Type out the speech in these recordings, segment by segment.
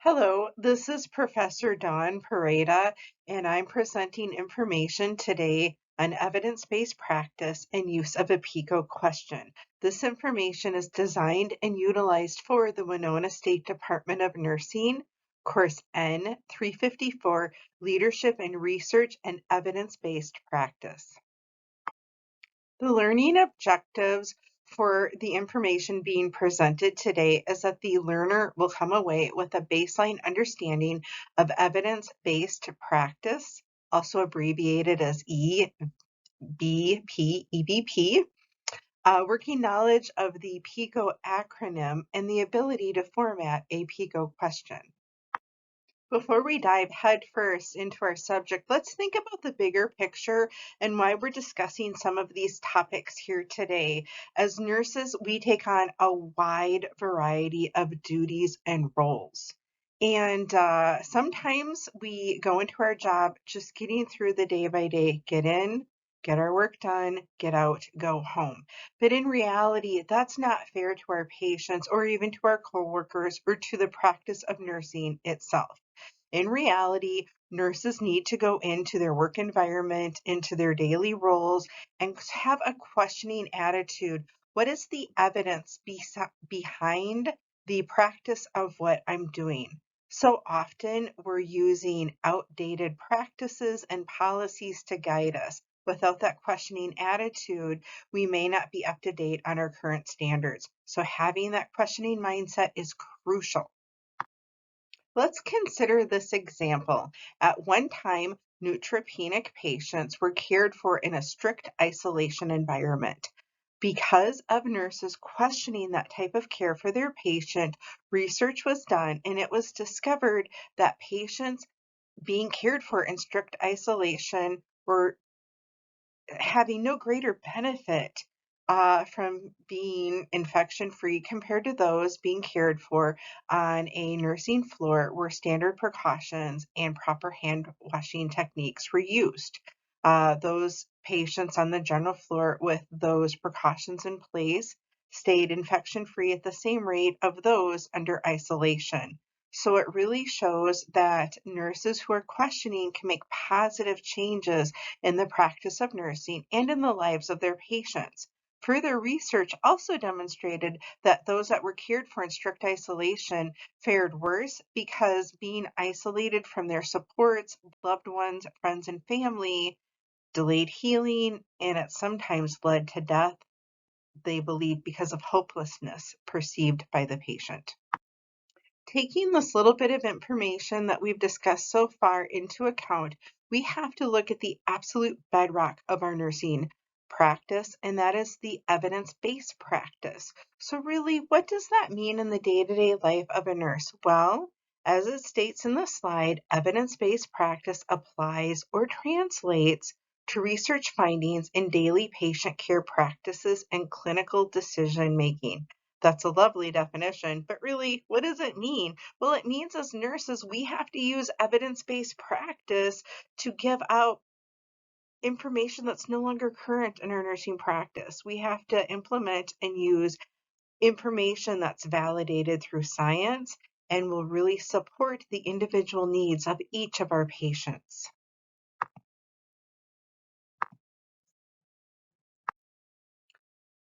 Hello, this is Professor Dawn Pareda, and I'm presenting information today on evidence-based practice and use of a PICO question. This information is designed and utilized for the Winona State Department of Nursing, Course N354, Leadership in Research and Evidence-Based Practice. The learning objectives for the information being presented today is that the learner will come away with a baseline understanding of evidence-based practice, also abbreviated as EBP, working knowledge of the PICO acronym, and the ability to format a PICO question. Before we dive headfirst into our subject, let's think about the bigger picture and why we're discussing some of these topics here today. As nurses, we take on a wide variety of duties and roles. And sometimes we go into our job just getting through the day by day, get in, get our work done, get out, go home. But in reality, that's not fair to our patients or even to our coworkers or to the practice of nursing itself. In reality, nurses need to go into their work environment, into their daily roles, and have a questioning attitude. What is the evidence behind the practice of what I'm doing? So often we're using outdated practices and policies to guide us. Without that questioning attitude, we may not be up to date on our current standards. So having that questioning mindset is crucial. Let's consider this example. At one time, neutropenic patients were cared for in a strict isolation environment. Because of nurses questioning that type of care for their patient, research was done and it was discovered that patients being cared for in strict isolation were having no greater benefit from being infection-free compared to those being cared for on a nursing floor where standard precautions and proper hand washing techniques were used. Those patients on the general floor with those precautions in place stayed infection-free at the same rate of those under isolation. So it really shows that nurses who are questioning can make positive changes in the practice of nursing and in the lives of their patients. Further research also demonstrated that those that were cared for in strict isolation fared worse because being isolated from their supports, loved ones, friends, and family delayed healing, and it sometimes led to death, they believe, because of hopelessness perceived by the patient. Taking this little bit of information that we've discussed so far into account, we have to look at the absolute bedrock of our nursing practice, and that is the evidence-based practice. So really, what does that mean in the day-to-day life of a nurse? Well, as it states in the slide, evidence-based practice applies or translates to research findings in daily patient care practices and clinical decision making. That's a lovely definition, but really, what does it mean? Well, it means as nurses, we have to use evidence-based practice to give out information that's no longer current in our nursing practice. We have to implement and use information that's validated through science and will really support the individual needs of each of our patients.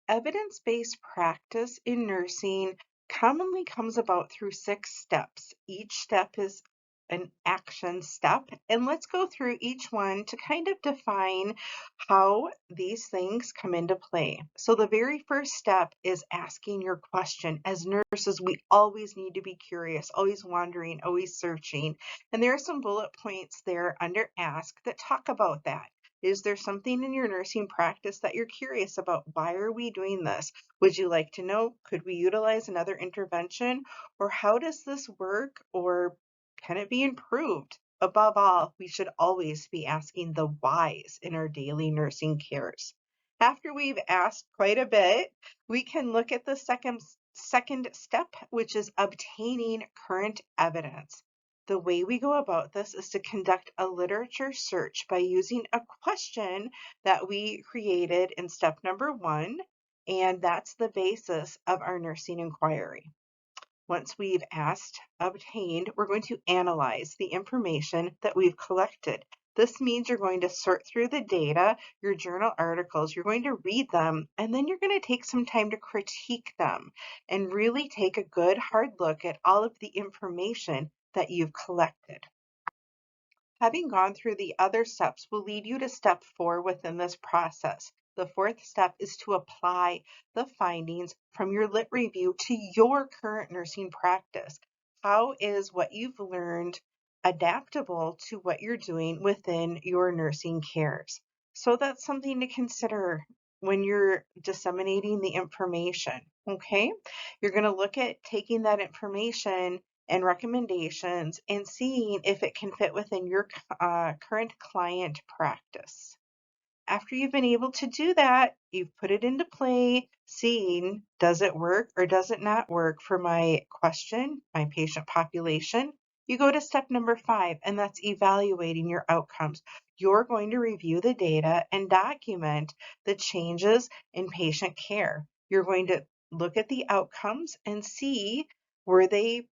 Evidence-based practice in nursing commonly comes about through 6 steps. Each step is an action step, and let's go through each one to kind of define how these things come into play. So the very first step is asking your question. As nurses, we always need to be curious, always wondering, always searching. And there are some bullet points there under ask that talk about that. Is there something in your nursing practice that you're curious about? Why are we doing this? Would you like to know? Could we utilize another intervention? Or how does this work? Or can it be improved? Above all, we should always be asking the whys in our daily nursing cares. After we've asked quite a bit, we can look at the second step, which is obtaining current evidence. The way we go about this is to conduct a literature search by using a question that we created in step number 1, and that's the basis of our nursing inquiry. Once we've obtained, we're going to analyze the information that we've collected. This means you're going to sort through the data, your journal articles, you're going to read them, and then you're going to take some time to critique them and really take a good hard look at all of the information that you've collected. Having gone through the other steps will lead you to step 4 within this process. The fourth step is to apply the findings from your lit review to your current nursing practice. How is what you've learned adaptable to what you're doing within your nursing cares? So that's something to consider when you're disseminating the information, okay? You're going to look at taking that information and recommendations and seeing if it can fit within your current client practice. After you've been able to do that, you've put it into play, seeing does it work or does it not work for my question, my patient population. You go to step number 5, and that's evaluating your outcomes. You're going to review the data and document the changes in patient care. You're going to look at the outcomes and see were they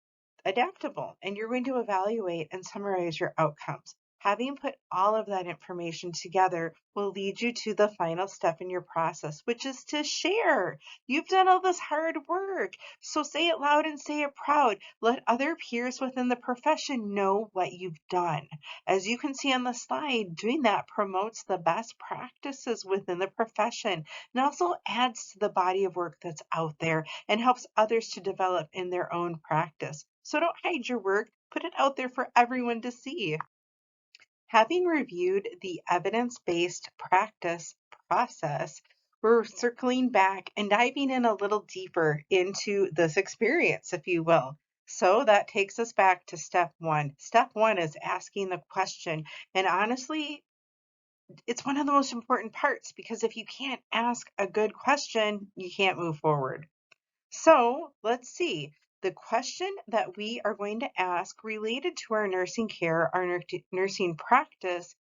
adaptable, and you're going to evaluate and summarize your outcomes. Having put all of that information together will lead you to the final step in your process, which is to share. You've done all this hard work, so say it loud and say it proud. Let other peers within the profession know what you've done. As you can see on the slide, doing that promotes the best practices within the profession and also adds to the body of work that's out there and helps others to develop in their own practice. So don't hide your work, put it out there for everyone to see. Having reviewed the evidence-based practice process, we're circling back and diving in a little deeper into this experience, if you will. So that takes us back to step 1. Step 1 is asking the question. And honestly, it's one of the most important parts because if you can't ask a good question, you can't move forward. So let's see. The question that we are going to ask related to our nursing care, our nursing practice,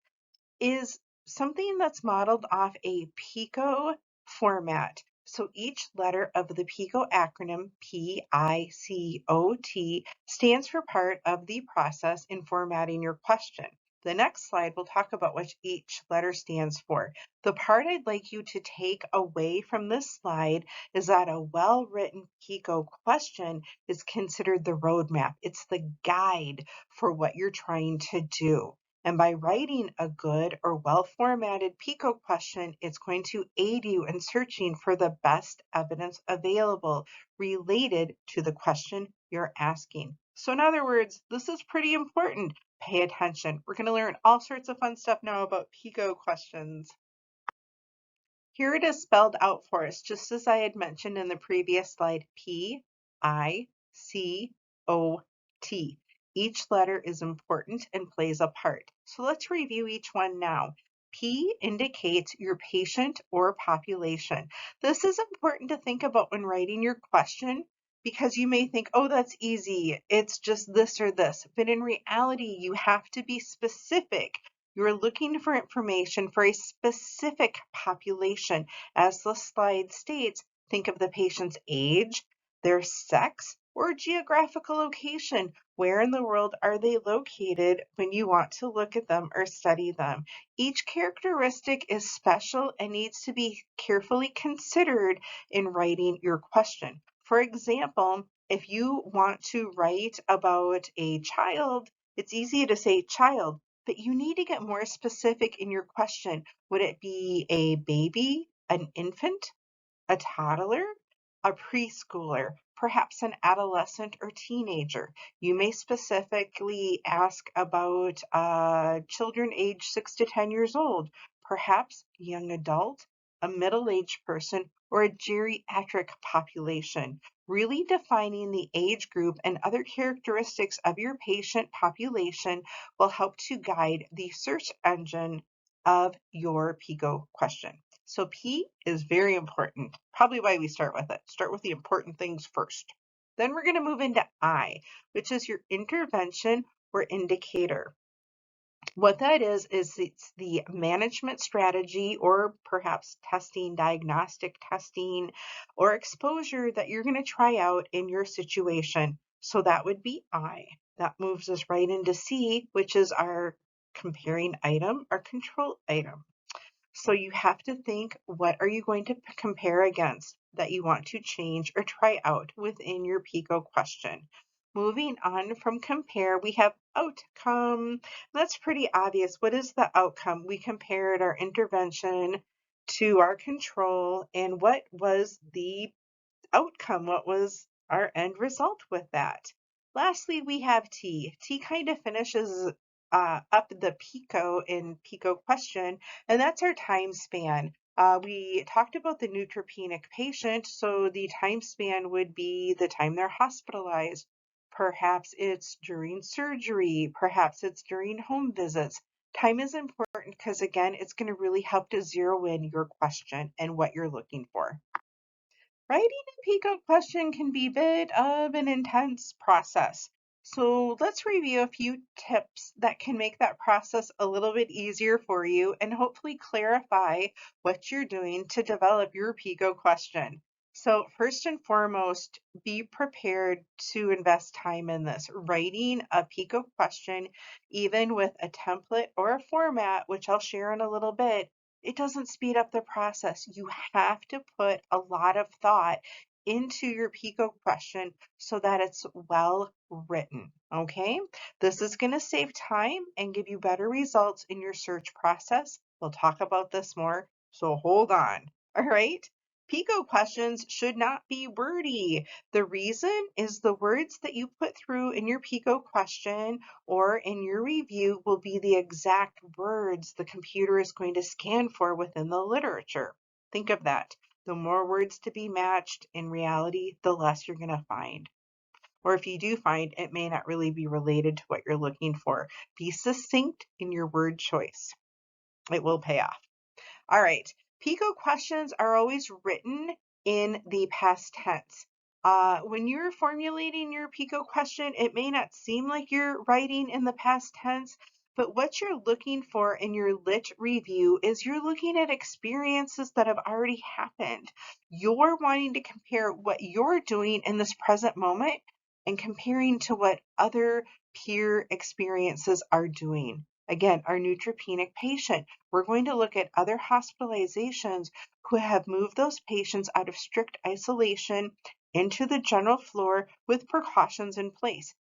is something that's modeled off a PICO format. So each letter of the PICO acronym, PICOT, stands for part of the process in formatting your question. The next slide will talk about what each letter stands for. The part I'd like you to take away from this slide is that a well-written PICO question is considered the roadmap. It's the guide for what you're trying to do. And by writing a good or well-formatted PICO question, it's going to aid you in searching for the best evidence available related to the question you're asking. So in other words, this is pretty important. Pay attention. We're going to learn all sorts of fun stuff now about PICO questions. Here it is spelled out for us, just as I had mentioned in the previous slide, PICOT. Each letter is important and plays a part. So let's review each one now. P indicates your patient or population. This is important to think about when writing your question because you may think, oh, that's easy. It's just this or this. But in reality, you have to be specific. You're looking for information for a specific population. As the slide states, think of the patient's age, their sex, or geographical location. Where in the world are they located when you want to look at them or study them? Each characteristic is special and needs to be carefully considered in writing your question. For example, if you want to write about a child, it's easy to say child, but you need to get more specific in your question. Would it be a baby, an infant, a toddler, a preschooler, perhaps an adolescent or teenager? You may specifically ask about children aged 6 to 10 years old, perhaps a young adult, a middle-aged person, or a geriatric population. Really defining the age group and other characteristics of your patient population will help to guide the search engine of your PICO question. So P is very important, probably why we start with it. Start with the important things first. Then we're going to move into I, which is your intervention or indicator. What that is it's the management strategy or perhaps testing, diagnostic testing, or exposure that you're going to try out in your situation. So that would be I. That moves us right into C, which is our comparing item, our control item. So you have to think, what are you going to compare against that you want to change or try out within your PICO question? Moving on from compare, we have outcome. That's pretty obvious. What is the outcome? We compared our intervention to our control, and what was the outcome? What was our end result with that? Lastly, we have T. T kind of finishes up the PICO in PICO question, and that's our time span. We talked about the neutropenic patient, so the time span would be the time they're hospitalized. Perhaps it's during surgery, perhaps it's during home visits. Time is important because, again, it's going to really help to zero in your question and what you're looking for. Writing a PICO question can be a bit of an intense process. So let's review a few tips that can make that process a little bit easier for you and hopefully clarify what you're doing to develop your PICO question. So first and foremost, be prepared to invest time in this. Writing a PICO question, even with a template or a format, which I'll share in a little bit, it doesn't speed up the process. You have to put a lot of thought into your PICO question so that it's well written, okay? This is going to save time and give you better results in your search process. We'll talk about this more, so hold on, all right? PICO questions should not be wordy. The reason is the words that you put through in your PICO question or in your review will be the exact words the computer is going to scan for within the literature. Think of that. The more words to be matched in reality, the less you're going to find. Or if you do find, it may not really be related to what you're looking for. Be succinct in your word choice. It will pay off. All right, PICO questions are always written in the past tense. When you're formulating your PICO question, it may not seem like you're writing in the past tense, but what you're looking for in your lit review is you're looking at experiences that have already happened. You're wanting to compare what you're doing in this present moment and comparing to what other peer experiences are doing. Again, our neutropenic patient. We're going to look at other hospitalizations who have moved those patients out of strict isolation into the general floor with precautions in place.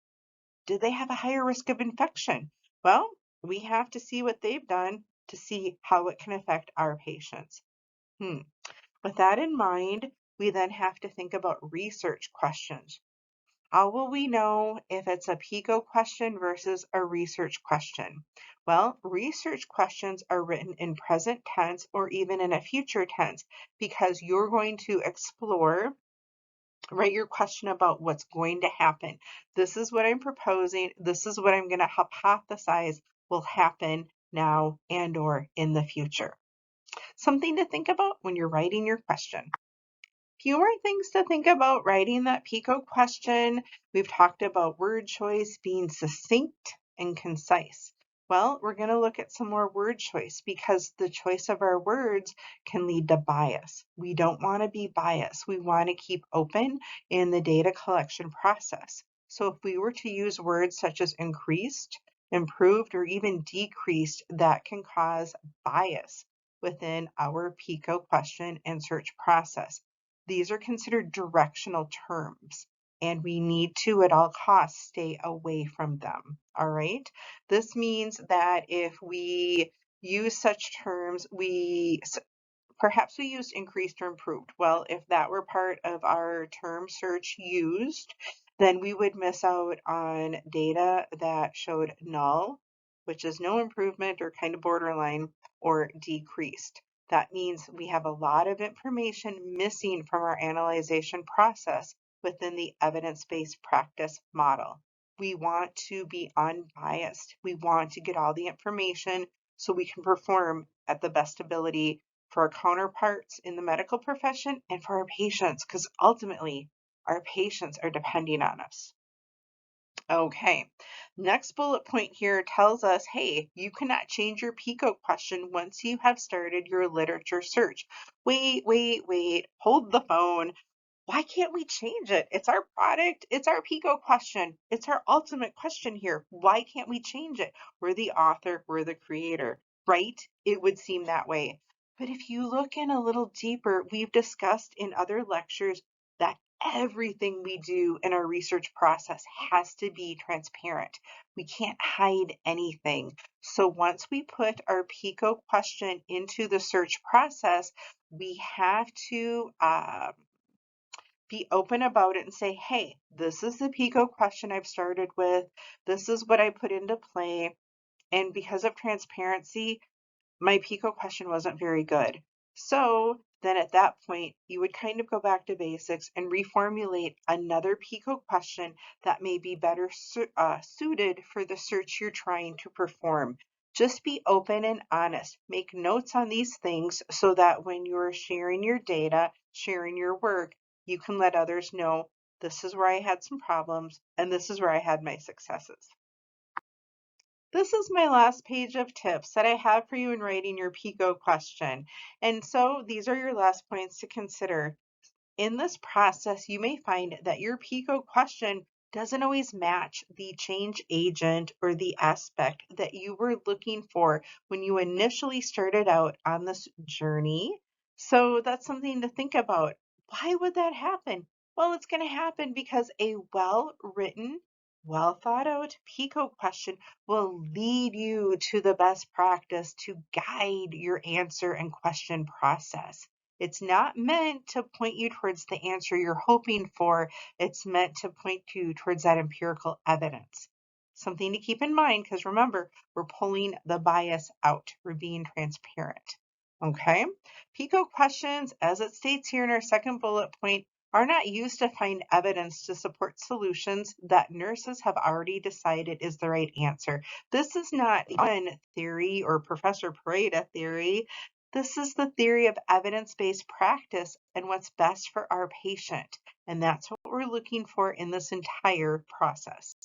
Did they have a higher risk of infection? Well, we have to see what they've done to see how it can affect our patients. With that in mind, we then have to think about research questions. How will we know if it's a PICO question versus a research question? Well, research questions are written in present tense or even in a future tense because you're going to explore, write your question about what's going to happen. This is what I'm proposing. This is what I'm going to hypothesize will happen now and or in the future. Something to think about when you're writing your question. Few more things to think about writing that PICO question. We've talked about word choice being succinct and concise. Well, we're going to look at some more word choice because the choice of our words can lead to bias. We don't want to be biased. We want to keep open in the data collection process. So if we were to use words such as increased, improved, or even decreased, that can cause bias within our PICO question and search process. These are considered directional terms, and we need to, at all costs, stay away from them, all right? This means that if we use such terms, perhaps we used increased or improved. Well, if that were part of our term search used, then we would miss out on data that showed null, which is no improvement or kind of borderline, or decreased. That means we have a lot of information missing from our analyzation process within the evidence-based practice model. We want to be unbiased. We want to get all the information so we can perform at the best ability for our counterparts in the medical profession and for our patients, because ultimately our patients are depending on us. Okay, next bullet point here tells us, hey, you cannot change your PICO question once you have started your literature search. Wait, hold the phone. Why can't we change it? It's our product. It's our PICO question. It's our ultimate question here. Why can't we change it? We're the author. We're the creator, right? It would seem that way. But if you look in a little deeper, we've discussed in other lectures that everything we do in our research process has to be transparent. We can't hide anything. So once we put our PICO question into the search process, we have to be open about it and say, hey, this is the PICO question I've started with. This is what I put into play. And because of transparency, my PICO question wasn't very good. So then at that point, you would kind of go back to basics and reformulate another PICO question that may be better suited for the search you're trying to perform. Just be open and honest. Make notes on these things so that when you're sharing your data, sharing your work, you can let others know this is where I had some problems and this is where I had my successes. This is my last page of tips that I have for you in writing your PICO question. And so these are your last points to consider. In this process, you may find that your PICO question doesn't always match the change agent or the aspect that you were looking for when you initially started out on this journey. So that's something to think about. Why would that happen? Well, it's going to happen because a well-written, well thought out PICO question will lead you to the best practice to guide your answer and question process. It's not meant to point you towards the answer you're hoping for. It's meant to point you towards that empirical evidence. Something to keep in mind, because remember, we're pulling the bias out. We're being transparent. Okay? PICO questions, as it states here in our second bullet point, are not used to find evidence to support solutions that nurses have already decided is the right answer. This is not one theory or Professor Pareda theory. This is the theory of evidence-based practice and what's best for our patient. And that's what we're looking for in this entire process.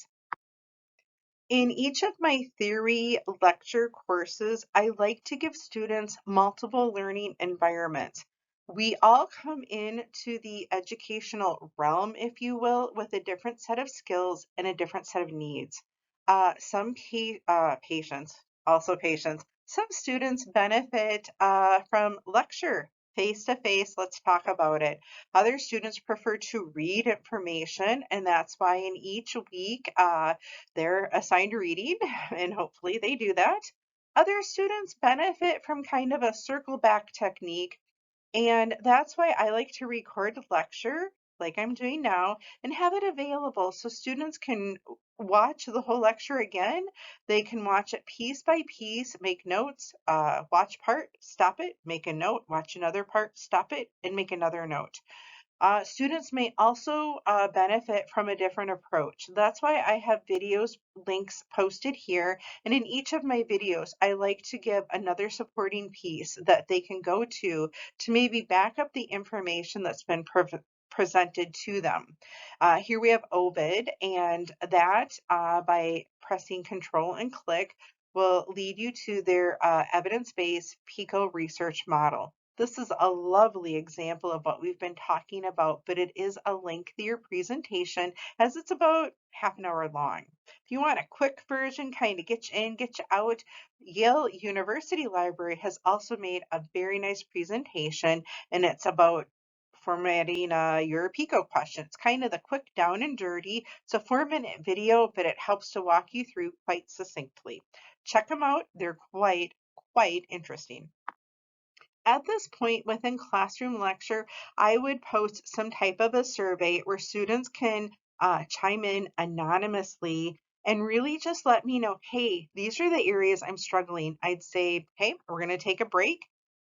In each of my theory lecture courses, I like to give students multiple learning environments. We all come into the educational realm, if you will, with a different set of skills and a different set of needs. Some students benefit from lecture face to face. Let's talk about it. Other students prefer to read information, and that's why in each week, they're assigned reading, and hopefully they do that. Other students benefit from kind of a circle back technique, and that's why I like to record a lecture like I'm doing now and have it available so students can watch the whole lecture again. They can watch it piece by piece, make notes, watch part, stop it, make a note, watch another part, stop it, and make another note. Students may also benefit from a different approach. That's why I have videos links posted here. And in each of my videos, I like to give another supporting piece that they can go to maybe back up the information that's been presented to them. Here we have Ovid, and that by pressing Control and click will lead you to their evidence-based PICO research model. This is a lovely example of what we've been talking about, but it is a lengthier presentation as it's about half an hour long. If you want a quick version, kind of get you in, get you out, Yale University Library has also made a very nice presentation, and it's about formatting your PICO question. It's kind of the quick down and dirty. It's a 4-minute video, but it helps to walk you through quite succinctly. Check them out. They're quite interesting. At this point within classroom lecture, I would post some type of a survey where students can chime in anonymously and really just let me know, hey, these are the areas I'm struggling. I'd say, hey, we're going to take a break.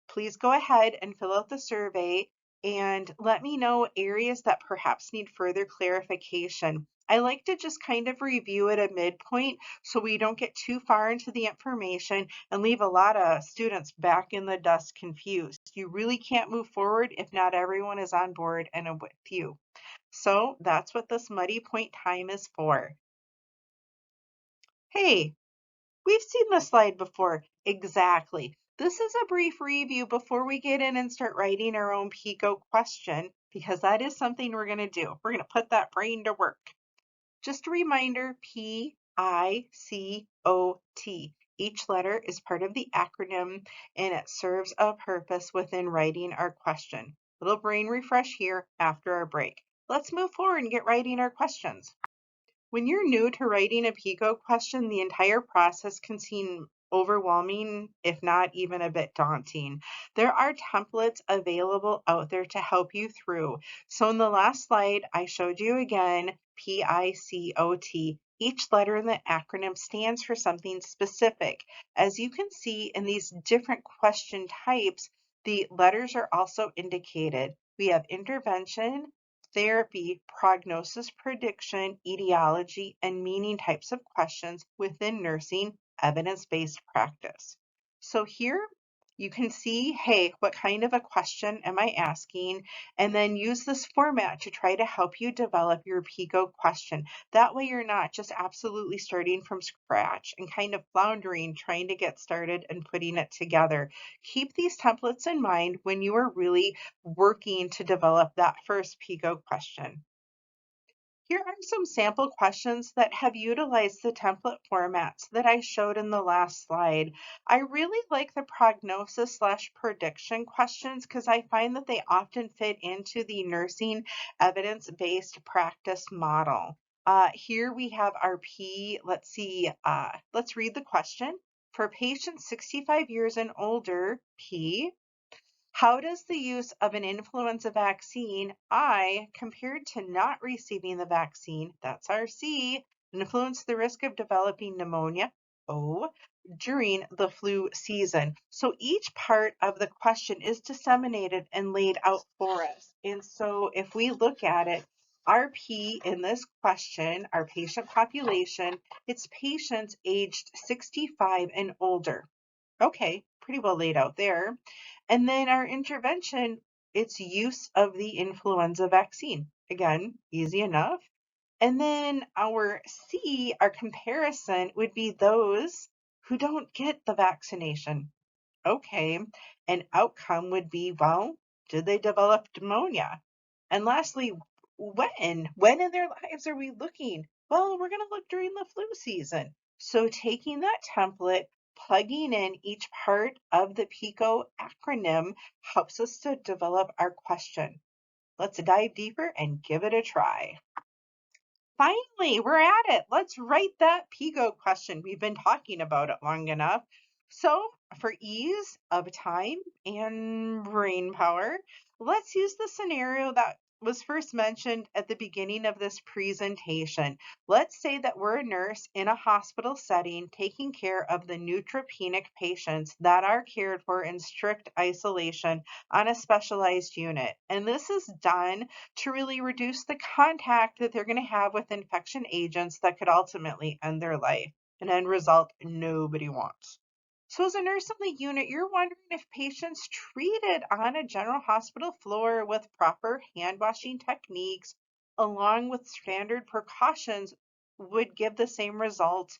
Please go ahead and fill out the survey and let me know areas that perhaps need further clarification. I like to just kind of review at a midpoint so we don't get too far into the information and leave a lot of students back in the dust confused. You really can't move forward if not everyone is on board and with you. So that's what this muddy point time is for. Hey, we've seen this slide before. Exactly. This is a brief review before we get in and start writing our own PICO question. because that is something we're going to do. We're going to put that brain to work. Just a reminder, PICOT. Each letter is part of the acronym and it serves a purpose within writing our question. Little brain refresh here after our break. Let's move forward and get writing our questions. When you're new to writing a PICOT question, the entire process can seem overwhelming, if not even a bit daunting. There are templates available out there to help you through. So in the last slide, I showed you again PICOT. Each letter in the acronym stands for something specific. As you can see in these different question types, the letters are also indicated. We have intervention, therapy, prognosis, prediction, etiology, and meaning types of questions within nursing evidence-based practice. So here you can see, hey, what kind of a question am I asking? And then use this format to try to help you develop your PICOT question. That way you're not just absolutely starting from scratch and kind of floundering trying to get started and putting it together. Keep these templates in mind when you are really working to develop that first PICOT question. Here are some sample questions that have utilized the template formats that I showed in the last slide. I really like the prognosis/prediction questions because I find that they often fit into the nursing evidence-based practice model. Here we have our let's read the question. For patients 65 years and older, how does the use of an influenza vaccine, I, compared to not receiving the vaccine, that's our C, influence the risk of developing pneumonia, O, during the flu season? So each part of the question is disseminated and laid out for us. And so if we look at it, our P in this question, our patient population, it's patients aged 65 and older. Okay, pretty well laid out there. And then our intervention, it's use of the influenza vaccine. Again, easy enough. And then our C, our comparison, would be those who don't get the vaccination. Okay, an outcome would be, well, did they develop pneumonia? And lastly, when? When in their lives are we looking? Well, we're going to look during the flu season. So taking that template, plugging in each part of the PICOT acronym helps us to develop our question. Let's dive deeper and give it a try. Finally, we're at it. Let's write that PICOT question. We've been talking about it long enough. So for ease of time and brain power, let's use the scenario that was first mentioned at the beginning of this presentation. Let's say that we're a nurse in a hospital setting taking care of the neutropenic patients that are cared for in strict isolation on a specialized unit. And this is done to really reduce the contact that they're going to have with infection agents that could ultimately end their life, an end result nobody wants. So as a nurse on the unit, you're wondering if patients treated on a general hospital floor with proper hand washing techniques, along with standard precautions, would give the same result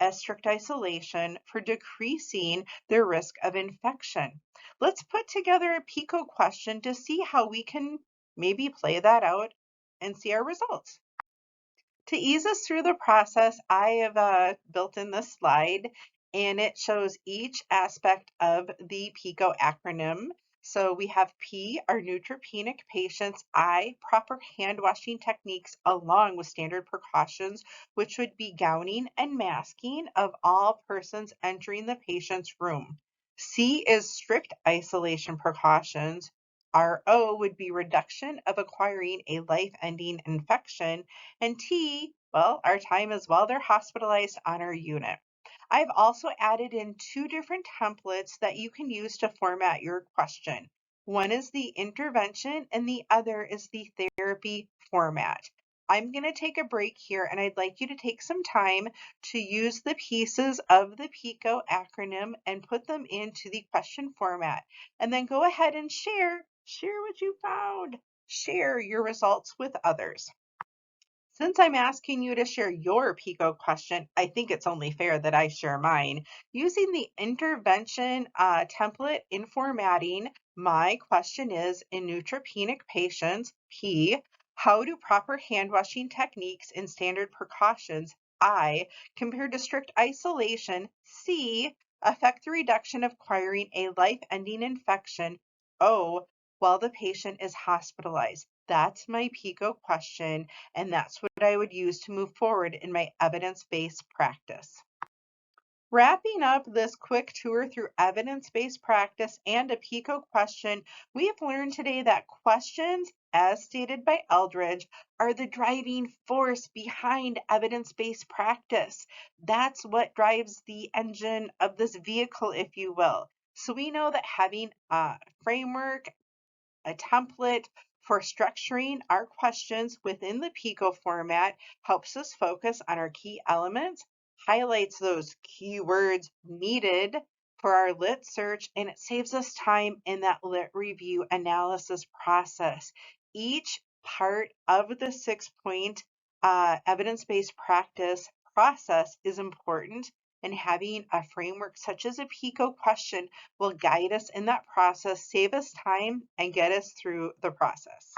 as strict isolation for decreasing their risk of infection. Let's put together a PICOT question to see how we can maybe play that out and see our results. To ease us through the process, I have built in this slide and it shows each aspect of the PICOT acronym. So we have P, our neutropenic patients, I, proper hand washing techniques along with standard precautions, which would be gowning and masking of all persons entering the patient's room. C is strict isolation precautions. Our O would be reduction of acquiring a life-ending infection. And T, well, our time is while they're hospitalized on our unit. I've also added in two different templates that you can use to format your question. One is the intervention and the other is the therapy format. I'm going to take a break here and I'd like you to take some time to use the pieces of the PICOT acronym and put them into the question format. And then go ahead and share what you found. Share your results with others. Since I'm asking you to share your PICO question, I think it's only fair that I share mine. Using the intervention template in formatting, my question is, in neutropenic patients, P, how do proper hand washing techniques and standard precautions, I, compared to strict isolation, C, affect the reduction of acquiring a life-ending infection, O, while the patient is hospitalized? That's my PICO question, and that's what I would use to move forward in my evidence-based practice. Wrapping up this quick tour through evidence-based practice and a PICO question, we have learned today that questions, as stated by Eldridge, are the driving force behind evidence-based practice. That's what drives the engine of this vehicle, if you will. So we know that having a framework, a template for structuring our questions within the PICO format helps us focus on our key elements, highlights those keywords needed for our lit search, and it saves us time in that lit review analysis process. Each part of the 6-point evidence-based practice process is important, and having a framework such as a PICO question will guide us in that process, save us time, and get us through the process.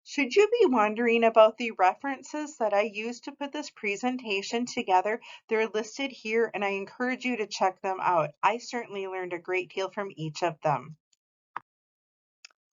Should you be wondering about the references that I used to put this presentation together, they're listed here, and I encourage you to check them out. I certainly learned a great deal from each of them.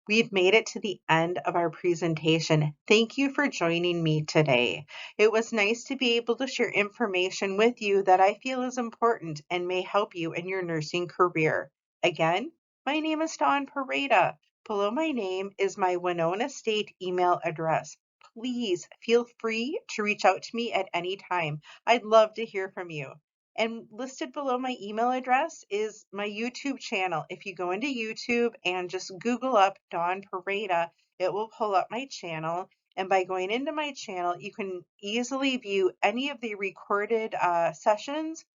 We've made it to the end of our presentation. Thank you for joining me today. It was nice to be able to share information with you that I feel is important and may help you in your nursing career. Again, my name is Dawn Pareda. Below my name is my Winona State email address. Please feel free to reach out to me at any time. I'd love to hear from you. And listed below my email address is my YouTube channel. If you go into YouTube and just Google up Dawn Pareda, it will pull up my channel. And by going into my channel, you can easily view any of the recorded sessions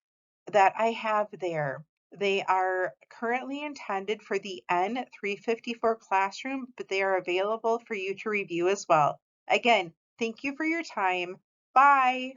that I have there. They are currently intended for the N354 classroom, but they are available for you to review as well. Again, thank you for your time. Bye.